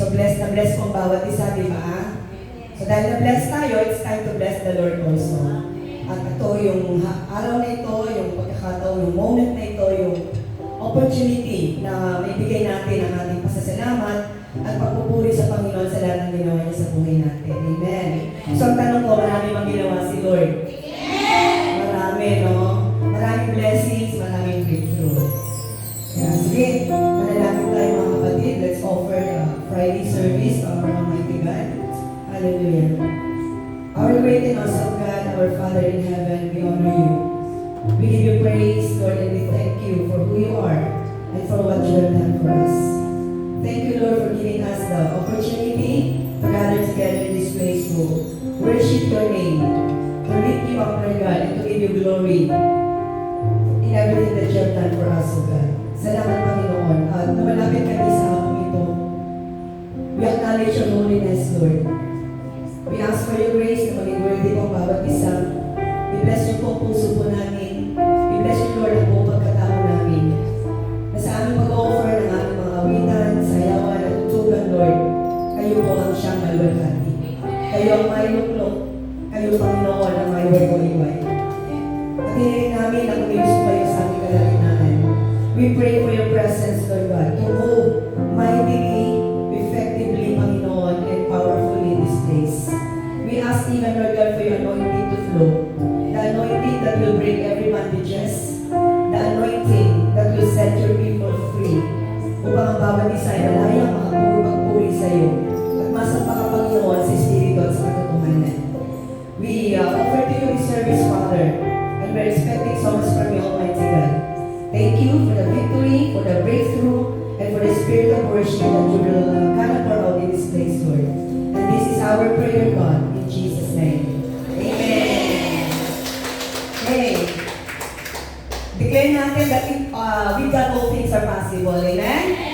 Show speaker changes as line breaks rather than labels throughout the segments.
So bless na bless kong bawat isa, di ba? So dahil na-bless tayo, it's time to bless the Lord also. At ito yung araw na ito, yung pagkakataon, yung moment na ito, yung opportunity na may bigay natin ang ating pasasalamat at pagpupuri sa Panginoon sa lahat ng ginawa niya sa buhay natin. Amen. So ang tanong ko, marami bang ginawa si Lord? Marami, no? Maraming blessings, maraming breakthrough. Kaya sige, manalangin tayo mga kapatid. Let's offer the Friday service to our Almighty God. Hallelujah. Our great and awesome God, our Father in heaven, we honor you. We give you praise, Lord, and we thank you for who you are and for what you have done for us. Thank you, Lord, for giving us the opportunity to gather together in this place to worship your name, to lift you up, Lord God, and to give you glory in everything that you have done for us, O God. Salamat, Panginoon. At lumalapit kami sa hapong ito. We acknowledge your holiness, Lord. We ask for your grace na maging worthy po bawat isa. I-bless niyo po ang puso po namin. I-bless niyo, Lord, ang buong pagkatao namin. Na sa aming pag-offer ng aming mga awitan, sayawan at tutugan, Lord, kayo po ang siyang maluwalhati. Kayo ang may luklok. Kayo, Panginoon, ang may waiwaiway. At hinirin namin ang umilis po kayo sa aming kalaginahan. We pray for your presence, Lord God, to move mightily, effectively, Panginoon, and powerfully in this place. We ask even, Lord God, for your anointing to flow. The anointing that will break every bondages. The anointing that will set your people free. Upang ang bawat isa ay malayang makapagpuri sa iyo. At masang Panginoon sa Espiritu at sa katotohanan. We offer to you this service, Father, and we're expecting so much from you, Almighty God. Thank you for the victory, for the breakthrough, and for the spirit of worship that you will pour out in this place, Lord. And this is our prayer, God, in Jesus' name. Amen. Okay. Declare natin that with God all things are possible. Amen?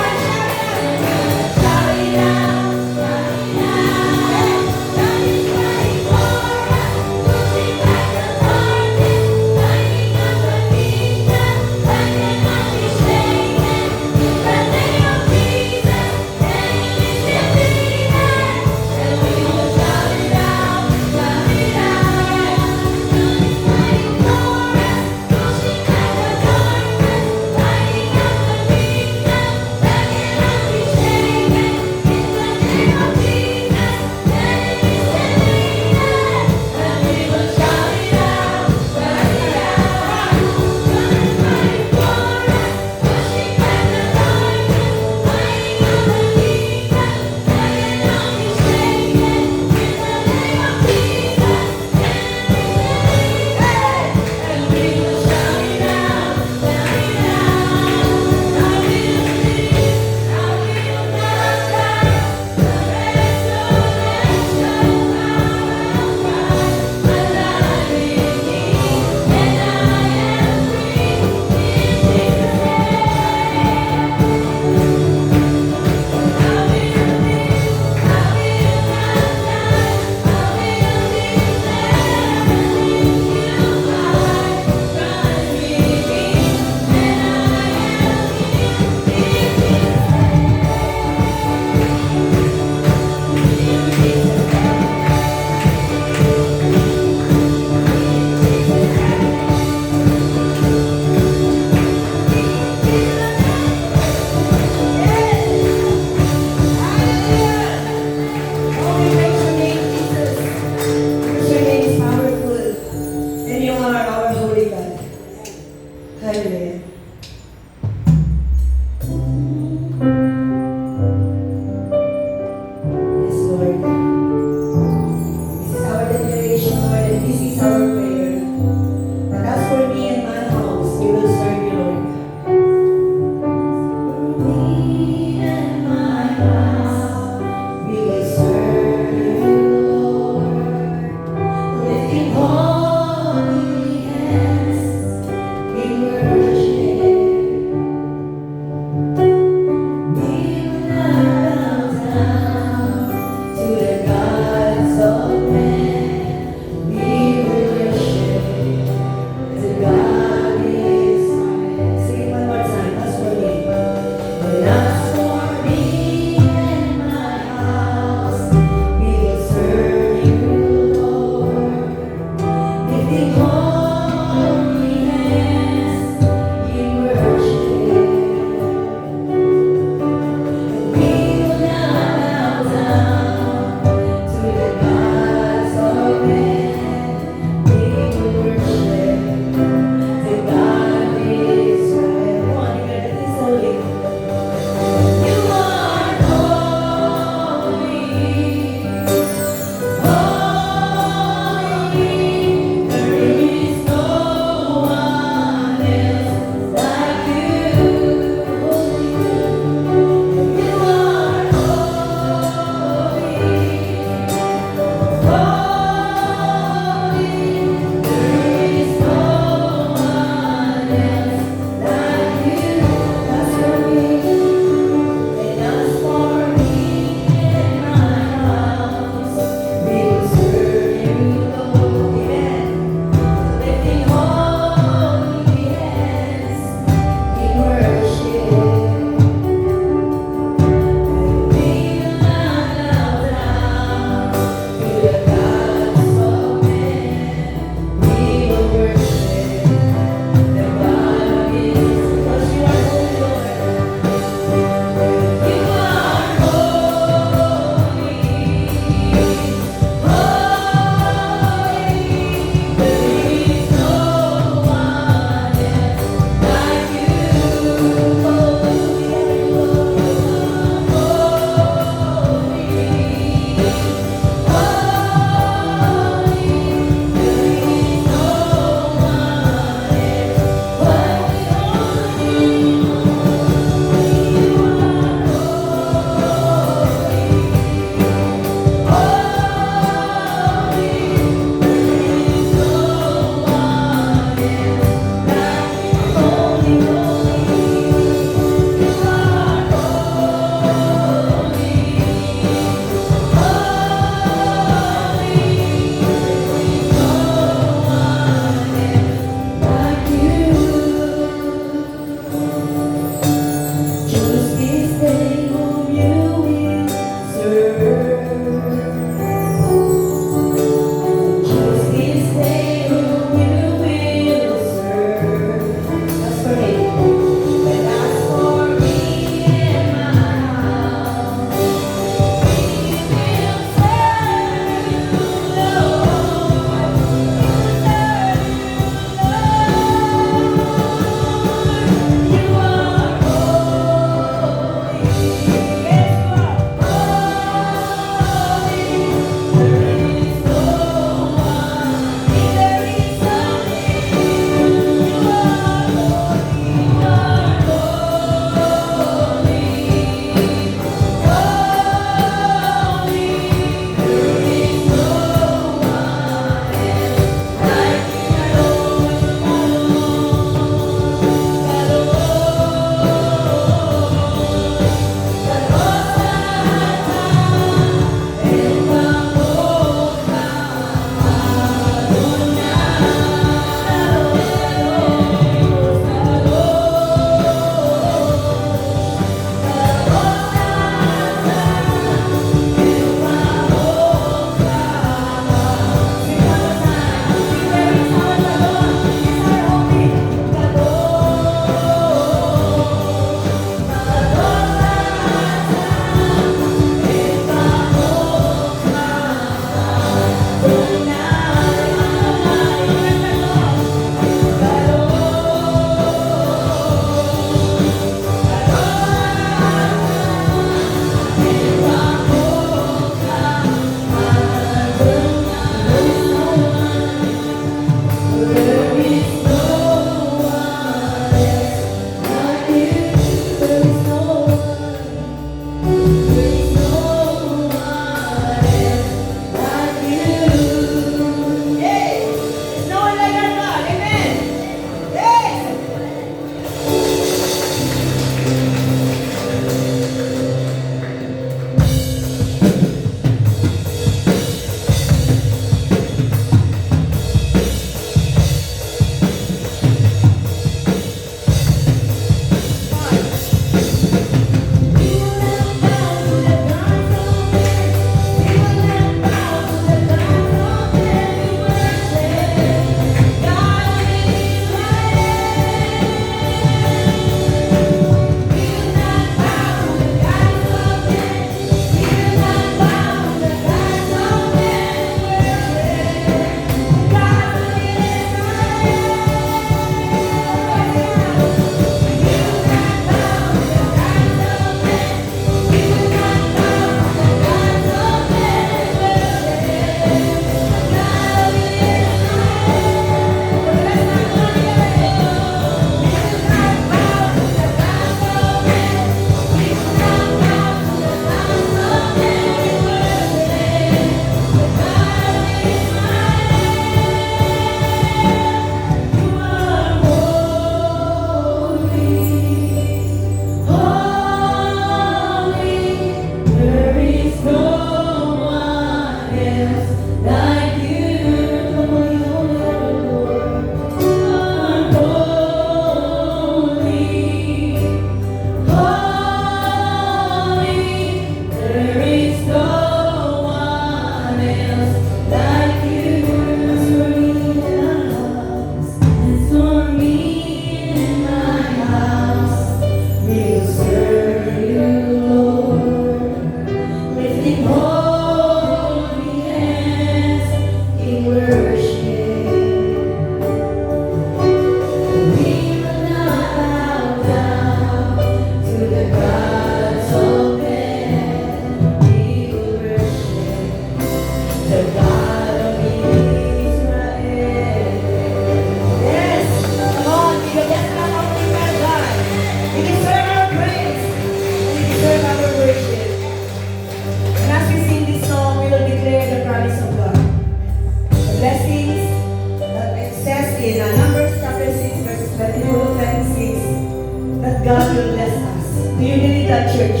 that church.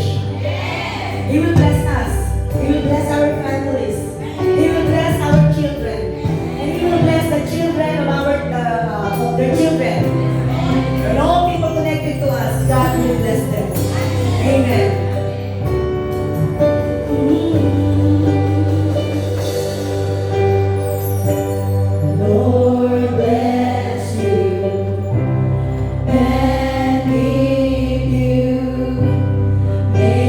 He will bless us. He will bless our families. He will bless our children. And He will bless the children of their children. And all people connected to us, God will bless them. Amen. Lord bless you and keep you. May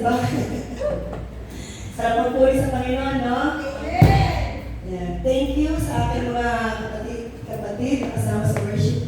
di ba? Sarap magpuri sa Panginoon, no? Yeah. Thank you sa aking mga kapatid na kasama sa worship